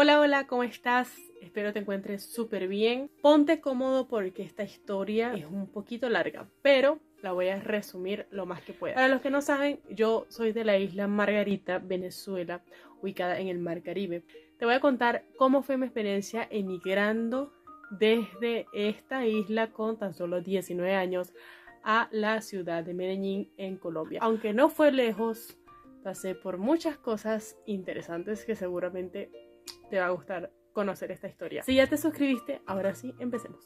Hola, hola, ¿cómo estás? Espero te encuentres súper bien. Ponte cómodo porque esta historia es un poquito larga, pero la voy a resumir lo más que pueda. Para los que no saben, yo soy de la isla Margarita, Venezuela, ubicada en el Mar Caribe. Te voy a contar cómo fue mi experiencia emigrando desde esta isla con tan solo 19 años a la ciudad de Medellín, en Colombia. Aunque no fue lejos, pasé por muchas cosas interesantes que seguramente te va a gustar conocer esta historia. Si ya te suscribiste, ahora sí, empecemos.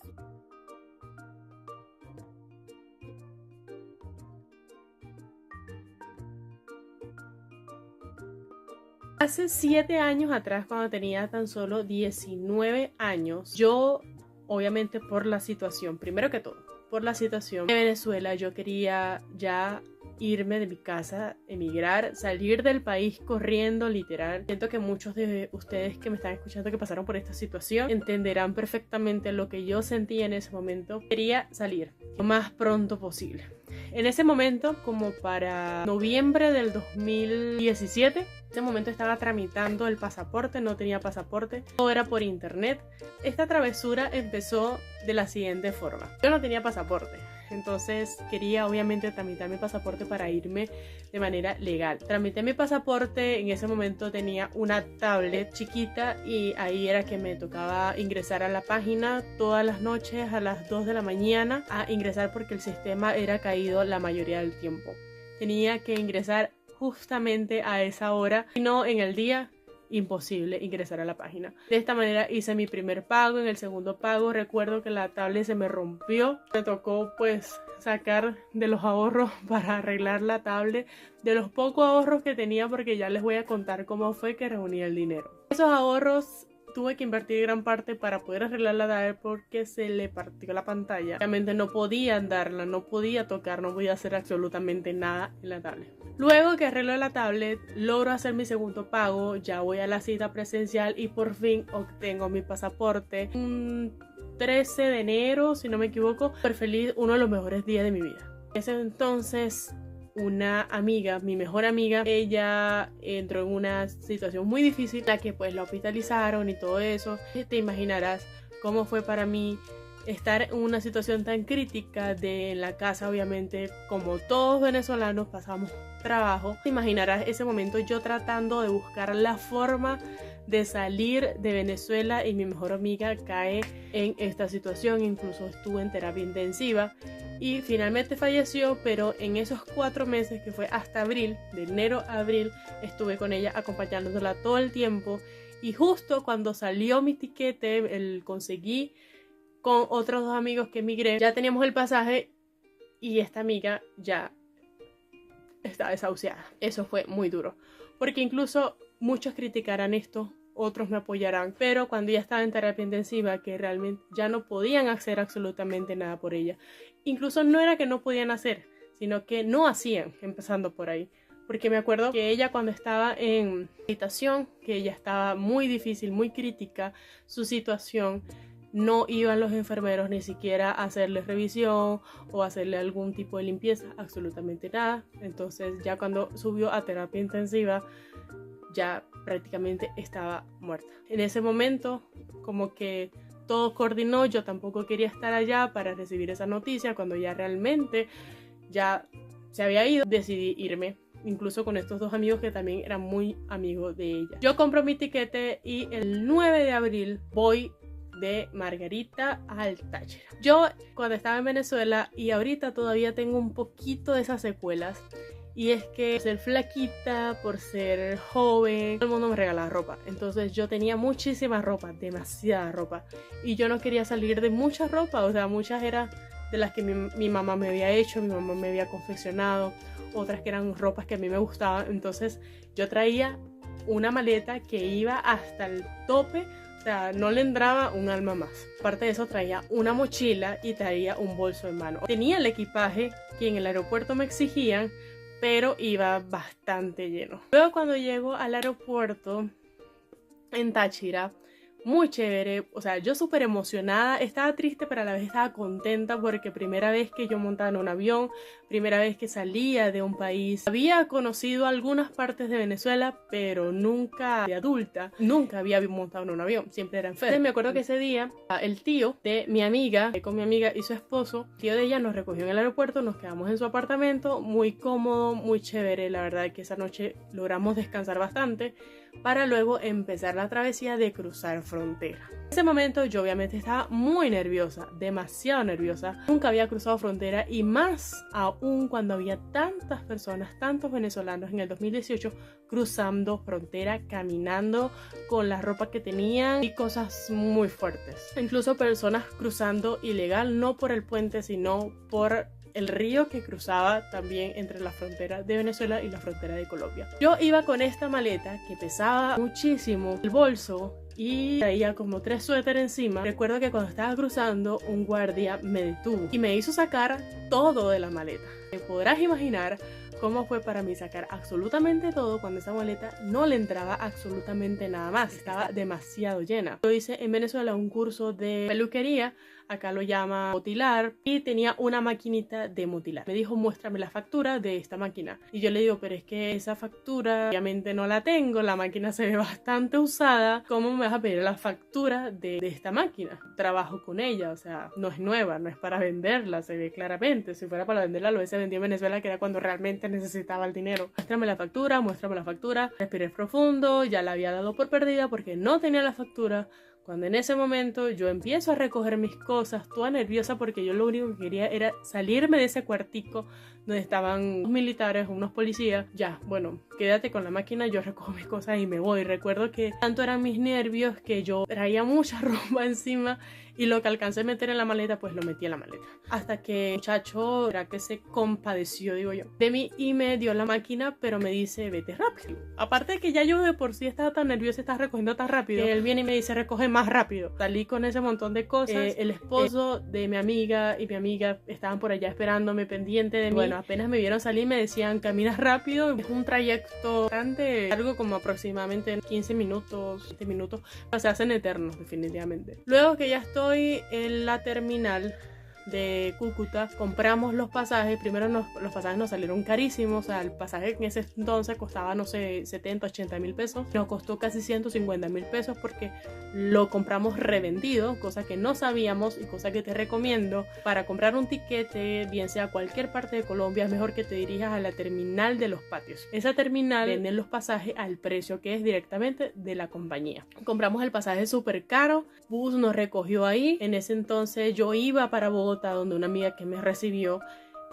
Hace 7 años atrás, cuando tenía tan solo 19 años, yo, obviamente por la situación, primero que todo, por la situación de Venezuela, yo quería ya irme de mi casa, emigrar, salir del país corriendo, literal. Siento que muchos de ustedes que me están escuchando que pasaron por esta situación entenderán perfectamente lo que yo sentía en ese momento. Quería salir lo más pronto posible. En ese momento, como para noviembre del 2017, en ese momento estaba tramitando el pasaporte, no tenía pasaporte, todo era por internet. Esta travesura empezó de la siguiente forma. Yo no tenía pasaporte, entonces quería obviamente tramitar mi pasaporte para irme de manera legal. Tramité mi pasaporte, en ese momento tenía una tablet chiquita y ahí era que me tocaba ingresar a la página todas las noches a las 2 de la mañana a ingresar porque el sistema era caído la mayoría del tiempo. Tenía que ingresar justamente a esa hora y no en el día. Imposible ingresar a la página. De esta manera hice mi primer pago. En el segundo pago recuerdo que la tablet se me rompió. Me tocó pues sacar de los ahorros para arreglar la tablet, de los pocos ahorros que tenía, porque ya les voy a contar cómo fue que reuní el dinero. Esos ahorros tuve que invertir gran parte para poder arreglar la tablet porque se le partió la pantalla. Obviamente no podía andarla, no podía tocar, no podía hacer absolutamente nada en la tablet. Luego que arreglo la tablet, logro hacer mi segundo pago, ya voy a la cita presencial y por fin obtengo mi pasaporte. Un 13 de enero, si no me equivoco, súper feliz, uno de los mejores días de mi vida. En ese entonces, una amiga, mi mejor amiga, ella entró en una situación muy difícil, la que pues la hospitalizaron y todo eso. Te imaginarás cómo fue para mí estar en una situación tan crítica en la casa. Obviamente, como todos venezolanos pasamos trabajo, te imaginarás ese momento yo tratando de buscar la forma de salir de Venezuela y mi mejor amiga cae en esta situación. Incluso estuve en terapia intensiva y finalmente falleció, pero en esos 4 meses que fue hasta abril, de enero a abril, estuve con ella acompañándola todo el tiempo. Y justo cuando salió mi tiquete, conseguí con otros 2 amigos que emigré, ya teníamos el pasaje y esta amiga ya está desahuciada. Eso fue muy duro, porque incluso muchos criticarán esto, otros me apoyarán, pero cuando ya estaba en terapia intensiva, que realmente ya no podían hacer absolutamente nada por ella. Incluso no era que no podían hacer, sino que no hacían, empezando por ahí. Porque me acuerdo que ella, cuando estaba en habitación, que ella estaba muy difícil, muy crítica su situación, no iban los enfermeros ni siquiera a hacerle revisión o hacerle algún tipo de limpieza, absolutamente nada. Entonces ya cuando subió a terapia intensiva, ya prácticamente estaba muerta. En ese momento, como que todo coordinó, yo tampoco quería estar allá para recibir esa noticia. Cuando ya realmente ya se había ido, decidí irme, incluso con estos 2 amigos que también eran muy amigos de ella. Yo compro mi tiquete y el 9 de abril voy de Margarita al Táchira. Yo cuando estaba en Venezuela, y ahorita todavía tengo un poquito de esas secuelas, y es que por ser flaquita, por ser joven, todo el mundo me regalaba ropa. Entonces yo tenía muchísima ropa, demasiada ropa, y yo no quería salir de mucha ropa. O sea, muchas eran de las que mi mamá me había hecho, mi mamá me había confeccionado, otras que eran ropas que a mí me gustaban. Entonces yo traía una maleta que iba hasta el tope. O sea, no le entraba un alma más. Aparte de eso, traía una mochila y traía un bolso en mano. Tenía el equipaje que en el aeropuerto me exigían, pero iba bastante lleno. Luego, cuando llego al aeropuerto en Táchira, muy chévere, o sea, yo súper emocionada, estaba triste pero a la vez estaba contenta porque primera vez que yo montaba en un avión, primera vez que salía de un país. Había conocido algunas partes de Venezuela, pero nunca de adulta, nunca había montado en un avión, siempre era enferma. Entonces me acuerdo que ese día el tío de mi amiga, con mi amiga y su esposo, el tío de ella nos recogió en el aeropuerto, nos quedamos en su apartamento, muy cómodo, muy chévere, la verdad que esa noche logramos descansar bastante para luego empezar la travesía de cruzar frontera. En ese momento yo obviamente estaba muy nerviosa, demasiado nerviosa. Nunca había cruzado frontera y más aún cuando había tantas personas, tantos venezolanos en el 2018 cruzando frontera, caminando con la ropa que tenían y cosas muy fuertes. Incluso personas cruzando ilegal, no por el puente, sino por el río que cruzaba también entre la frontera de Venezuela y la frontera de Colombia. Yo iba con esta maleta que pesaba muchísimo, el bolso, y traía como 3 suéteres encima. Recuerdo que cuando estaba cruzando un guardia me detuvo y me hizo sacar todo de la maleta. Te podrás imaginar cómo fue para mí sacar absolutamente todo cuando esa maleta no le entraba absolutamente nada más, estaba demasiado llena. Yo hice en Venezuela un curso de peluquería, acá lo llama motilar, y tenía una maquinita de motilar. Me dijo, muéstrame la factura de esta máquina. Y yo le digo, pero es que esa factura obviamente no la tengo, la máquina se ve bastante usada, ¿cómo me vas a pedir la factura de esta máquina? Trabajo con ella, o sea, no es nueva, no es para venderla, se ve claramente. Si fuera para venderla lo hubiese vendido en Venezuela, que era cuando realmente necesitaba el dinero. Muéstrame la factura, muéstrame la factura. Respiré profundo, ya la había dado por perdida porque no tenía la factura. Cuando en ese momento yo empiezo a recoger mis cosas, toda nerviosa porque yo lo único que quería era salirme de ese cuartico donde estaban unos militares, unos policías. Ya, bueno, quédate con la máquina, yo recojo mis cosas y me voy. Recuerdo que tanto eran mis nervios que yo traía mucha ropa encima y lo que alcancé a meter en la maleta, pues lo metí en la maleta. Hasta que el muchacho, era que se compadeció, digo yo, de mí y me dio la máquina, pero me dice, vete rápido. Aparte de que ya yo de por sí estaba tan nerviosa, estaba recogiendo tan rápido, él viene y me dice, recoge más rápido. Salí con ese montón de cosas. El esposo de mi amiga y mi amiga estaban por allá esperándome, pendiente de mí. Bueno, apenas me vieron salir me decían, caminas rápido. Es un trayecto bastante largo, como aproximadamente 15 minutos, 20 minutos. O sea, se hacen eternos, definitivamente. Luego que ya estoy en la terminal de Cúcuta, compramos los pasajes. Primero los pasajes nos salieron carísimos, o sea, el pasaje en ese entonces costaba, no sé, 70, 80 mil pesos, nos costó casi 150 mil pesos porque lo compramos revendido, cosa que no sabíamos y cosa que te recomiendo. Para comprar un tiquete, bien sea a cualquier parte de Colombia, es mejor que te dirijas a la terminal de los patios. Esa terminal venden los pasajes al precio que es directamente de la compañía. Compramos el pasaje súper caro, bus nos recogió ahí. En ese entonces yo iba para Bogotá, donde una amiga que me recibió,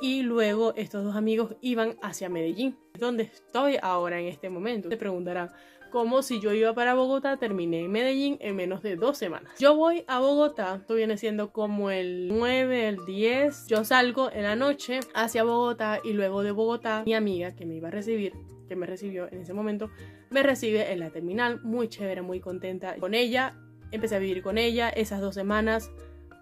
y luego estos dos amigos iban hacia Medellín, donde estoy ahora en este momento. Te preguntarán, ¿cómo si yo iba para Bogotá terminé en Medellín en menos de 2 semanas? Yo voy a Bogotá, esto viene siendo como el 9, el 10, yo salgo en la noche hacia Bogotá y luego de Bogotá mi amiga que me iba a recibir, que me recibió en ese momento, me recibe en la terminal, muy chévere, muy contenta con ella. Empecé a vivir con ella. Esas 2 semanas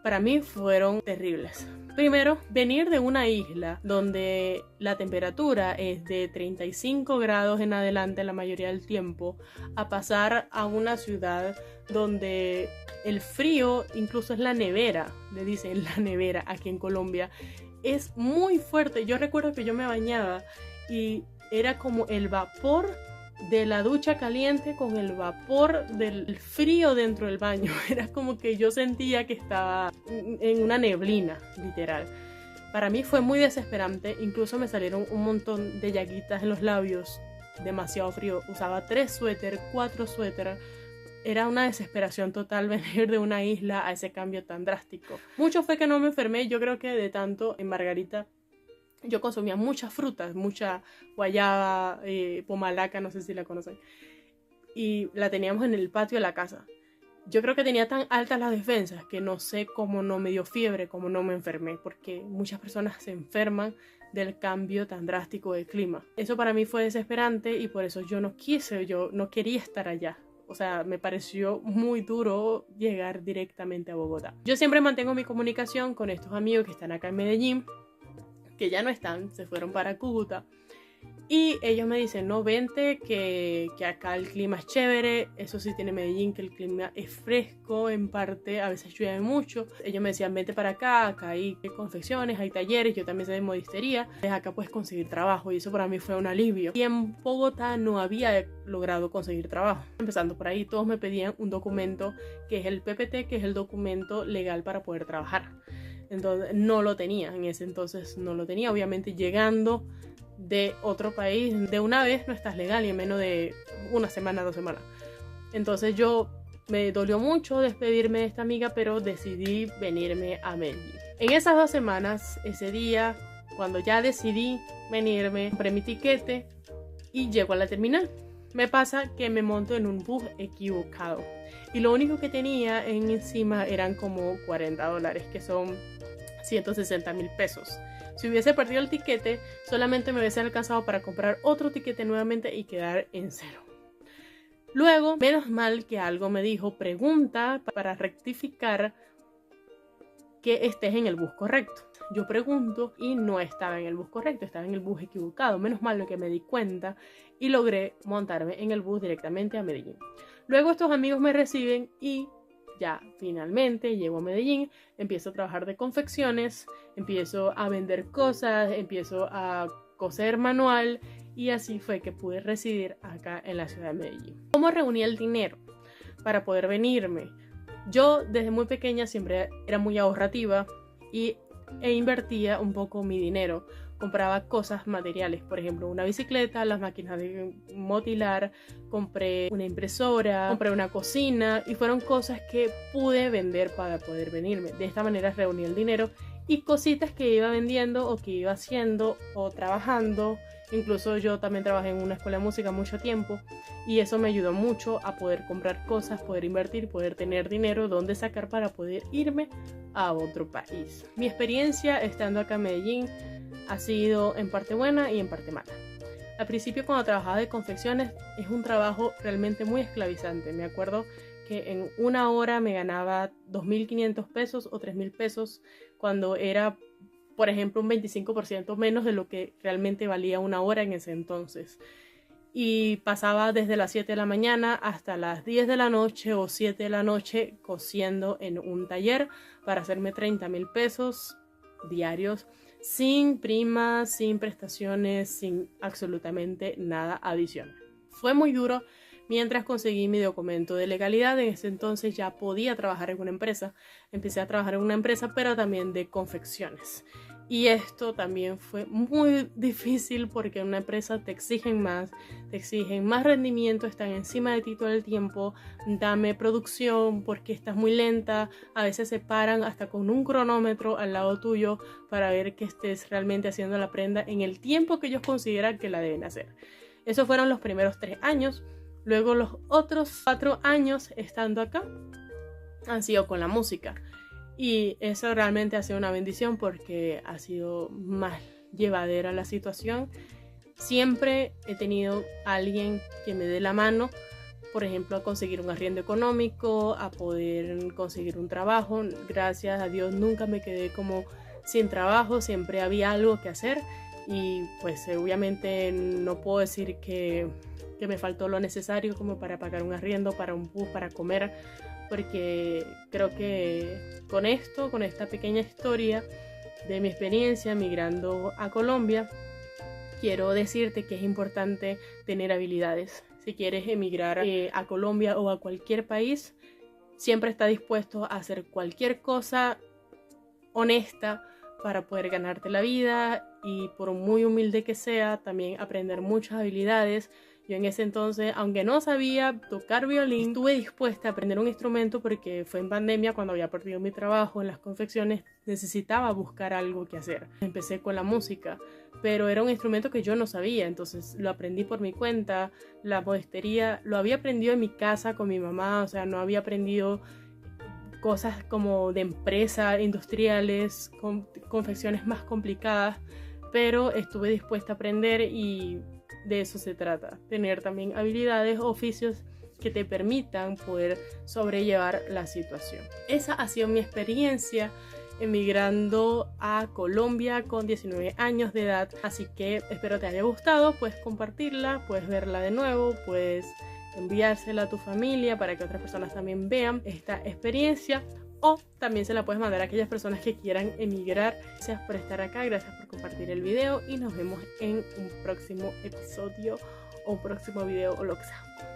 para mí fueron terribles. Primero, venir de una isla donde la temperatura es de 35 grados en adelante la mayoría del tiempo, a pasar a una ciudad donde el frío incluso es la nevera, le dicen la nevera aquí en Colombia, es muy fuerte. Yo recuerdo que yo me bañaba y era como el vapor de la ducha caliente con el vapor del frío dentro del baño. Era como que yo sentía que estaba en una neblina, literal. Para mí fue muy desesperante, incluso me salieron un montón de llaguitas en los labios, demasiado frío. Usaba 3 suéteres, 4 suéteres. Era una desesperación total venir de una isla a ese cambio tan drástico. Mucho fue que no me enfermé, yo creo que de tanto en Margarita yo consumía muchas frutas, mucha guayaba, pomalaca, no sé si la conocen, y la teníamos en el patio de la casa. Yo creo que tenía tan altas las defensas que no sé cómo no me dio fiebre, cómo no me enfermé, porque muchas personas se enferman del cambio tan drástico del clima. Eso para mí fue desesperante y por eso yo no quería estar allá. O sea, me pareció muy duro llegar directamente a Bogotá. Yo siempre mantengo mi comunicación con estos amigos que están acá en Medellín, que ya no están, se fueron para Cúcuta. Y ellos me dicen, no, vente, que acá el clima es chévere. Eso sí tiene Medellín, que el clima es fresco en parte, a veces llueve mucho. Ellos me decían, vente para acá hay confecciones, hay talleres, yo también sé de modistería. Acá puedes conseguir trabajo y eso para mí fue un alivio. Y en Bogotá no había logrado conseguir trabajo. Empezando por ahí, todos me pedían un documento que es el PPT, que es el documento legal para poder trabajar. Entonces no lo tenía, en ese entonces no lo tenía. Obviamente llegando de otro país, de una vez no estás legal y en menos de una semana, 2 semanas. Entonces me dolió mucho despedirme de esta amiga, pero decidí venirme a Medellín. En esas 2 semanas, ese día, cuando ya decidí venirme, compré mi tiquete y llego a la terminal. Me pasa que me monto en un bus equivocado y lo único que tenía encima eran como $40, que son 160.000 pesos. Si hubiese perdido el tiquete, solamente me hubiese alcanzado para comprar otro tiquete nuevamente y quedar en cero. Luego, menos mal que algo me dijo, pregunta para rectificar que estés en el bus correcto. Yo pregunto y no estaba en el bus correcto, estaba en el bus equivocado. Menos mal que me di cuenta y logré montarme en el bus directamente a Medellín. Luego estos amigos me reciben y ya finalmente llego a Medellín, empiezo a trabajar de confecciones, empiezo a vender cosas, empiezo a coser manual y así fue que pude residir acá en la ciudad de Medellín. ¿Cómo reuní el dinero para poder venirme? Yo desde muy pequeña siempre era muy ahorrativa e invertía un poco mi dinero. Compraba cosas materiales, por ejemplo una bicicleta, las máquinas de motilar, compré una impresora, compré una cocina y fueron cosas que pude vender para poder venirme. De esta manera reuní el dinero y cositas que iba vendiendo o que iba haciendo o trabajando. Incluso yo también trabajé en una escuela de música mucho tiempo y eso me ayudó mucho a poder comprar cosas, poder invertir, poder tener dinero donde sacar para poder irme a otro país. Mi experiencia estando acá en Medellín ha sido en parte buena y en parte mala. Al principio cuando trabajaba de confecciones es un trabajo realmente muy esclavizante. Me acuerdo que en una hora me ganaba 2.500 pesos o 3.000 pesos cuando era, por ejemplo, un 25% menos de lo que realmente valía una hora en ese entonces. Y pasaba desde las 7 de la mañana hasta las 10 de la noche o 7 de la noche cosiendo en un taller para hacerme 30.000 pesos diarios, sin primas, sin prestaciones, sin absolutamente nada adicional. Fue muy duro mientras conseguí mi documento de legalidad. En ese entonces ya podía trabajar en una empresa. Empecé a trabajar en una empresa, pero también de confecciones. Y esto también fue muy difícil porque en una empresa te exigen más rendimiento, están encima de ti todo el tiempo, dame producción porque estás muy lenta, a veces se paran hasta con un cronómetro al lado tuyo para ver que estés realmente haciendo la prenda en el tiempo que ellos consideran que la deben hacer. Esos fueron los primeros 3 años, luego los otros 4 años estando acá han sido con la música. Y eso realmente ha sido una bendición porque ha sido más llevadera la situación. Siempre he tenido a alguien que me dé la mano, por ejemplo, a conseguir un arriendo económico, a poder conseguir un trabajo. Gracias a Dios nunca me quedé como sin trabajo, siempre había algo que hacer. Y pues obviamente no puedo decir que me faltó lo necesario como para pagar un arriendo, para un bus, para comer, porque creo que con esta pequeña historia de mi experiencia migrando a Colombia, quiero decirte que es importante tener habilidades. Si quieres emigrar a Colombia o a cualquier país, siempre está dispuesto a hacer cualquier cosa honesta para poder ganarte la vida y por muy humilde que sea, también aprender muchas habilidades. Yo en ese entonces, aunque no sabía tocar violín, estuve dispuesta a aprender un instrumento porque fue en pandemia cuando había perdido mi trabajo en las confecciones, necesitaba buscar algo que hacer. Empecé con la música, pero era un instrumento que yo no sabía, entonces lo aprendí por mi cuenta. La modistería lo había aprendido en mi casa con mi mamá, o sea, no había aprendido cosas como de empresa, industriales, confecciones más complicadas, pero estuve dispuesta a aprender y de eso se trata, tener también habilidades, oficios que te permitan poder sobrellevar la situación. Esa ha sido mi experiencia emigrando a Colombia con 19 años de edad. Así que espero te haya gustado, puedes compartirla, puedes verla de nuevo, puedes enviársela a tu familia para que otras personas también vean esta experiencia, o también se la puedes mandar a aquellas personas que quieran emigrar. Gracias por estar acá, gracias por compartir el video y nos vemos en un próximo episodio o un próximo video o lo que sea.